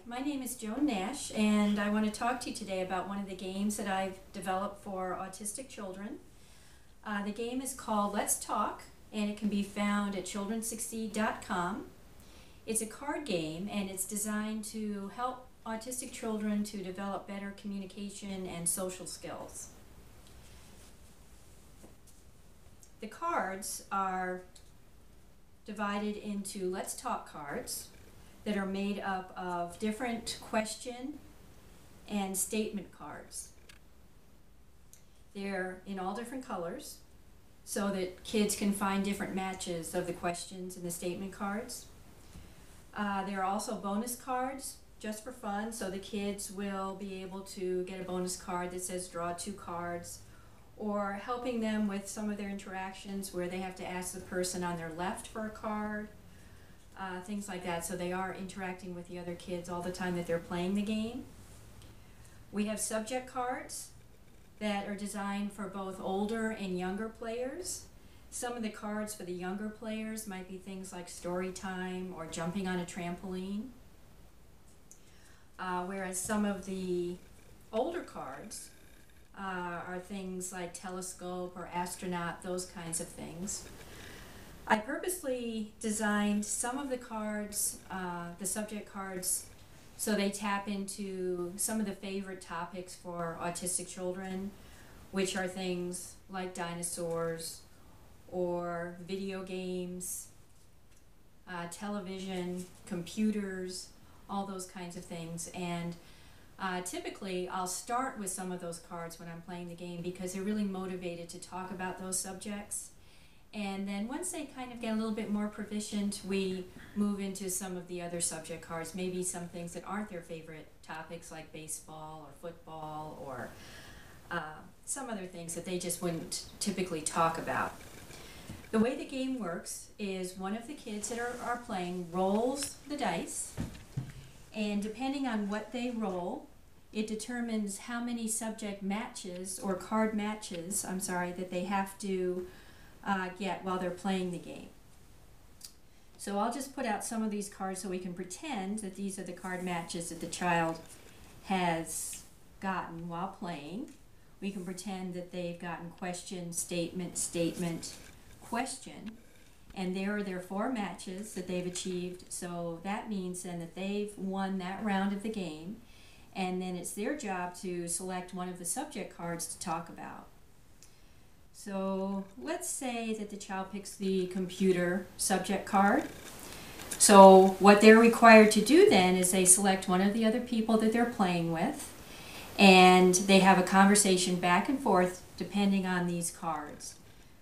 my name is Joan Nash, and I want to talk to you today about one of the games that I've developed for autistic children. The game is called Let'sTalk, and it can be found at childrensucceed.com. It's a card game, and it's designed to help autistic children to develop better communication and social skills. The cards are divided into Let's Talk cards that are made up of different question and statement cards. They're in all different colors so that kids can find different matches of the questions and the statement cards. There are also bonus cards just for fun, so the kids will be able to get a bonus card that says draw 2 cards, or helping them with some of their interactions where they have to ask the person on their left for a card, things like that. So they are interacting with the other kids all the time that they're playing the game. We have subject cards that are designed for both older and younger players. Some of the cards for the younger players might be things like story time or jumping on a trampoline, whereas some of the older cards are things like telescope or astronaut, those kinds of things. I purposely designed some of the cards, the subject cards, so they tap into some of the favorite topics for autistic children, which are things like dinosaurs or video games, television, computers, all those kinds of things. And typically I'll start with some of those cards when I'm playing the game because they're really motivated to talk about those subjects. And then once they kind of get a little bit more proficient, we move into some of the other subject cards, maybe some things that aren't their favorite topics like baseball or football or some other things that they just wouldn't typically talk about. The way the game works is one of the kids that are playing rolls the dice, and depending on what they roll, it determines how many subject matches or card matches, that they have to get while they're playing the game. So I'll just put out some of these cards so we can pretend that these are the card matches that the child has gotten while playing. We can pretend that they've gotten question, statement, statement, question, and there are their 4 matches that they've achieved. So that means then that they've won that round of the game, and then it's their job to select one of the subject cards to talk about. So let's say that the child picks the computer subject card. So what they're required to do then is they select one of the other people that they're playing with, and they have a conversation back and forth depending on these cards.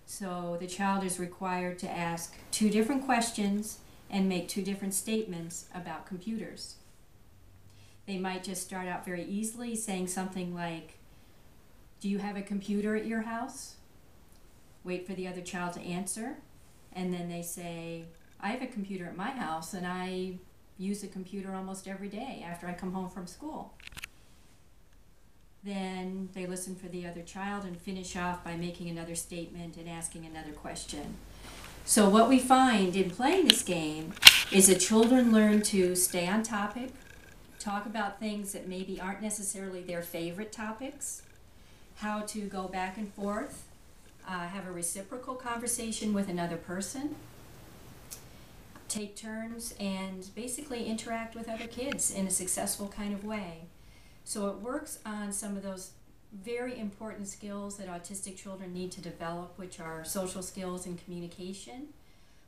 So the child is required to ask 2 different questions and make 2 different statements about computers. They might just start out very easily saying something like, "Do you have a computer at your house?" Wait for the other child to answer, and then they say, "I have a computer at my house and I use a computer almost every day after I come home from school." Then they listen for the other child and finish off by making another statement and asking another question. So what we find in playing this game is that children learn to stay on topic, talk about things that maybe aren't necessarily their favorite topics, how to go back and forth, have a reciprocal conversation with another person, take turns, and basically interact with other kids in a successful kind of way. So it works on some of those very important skills that autistic children need to develop, which are social skills and communication.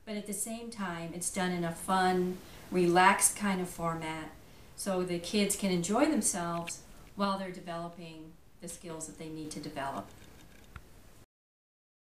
But at the same time, it's done in a fun, relaxed kind of format so the kids can enjoy themselves while they're developing the skills that they need to develop.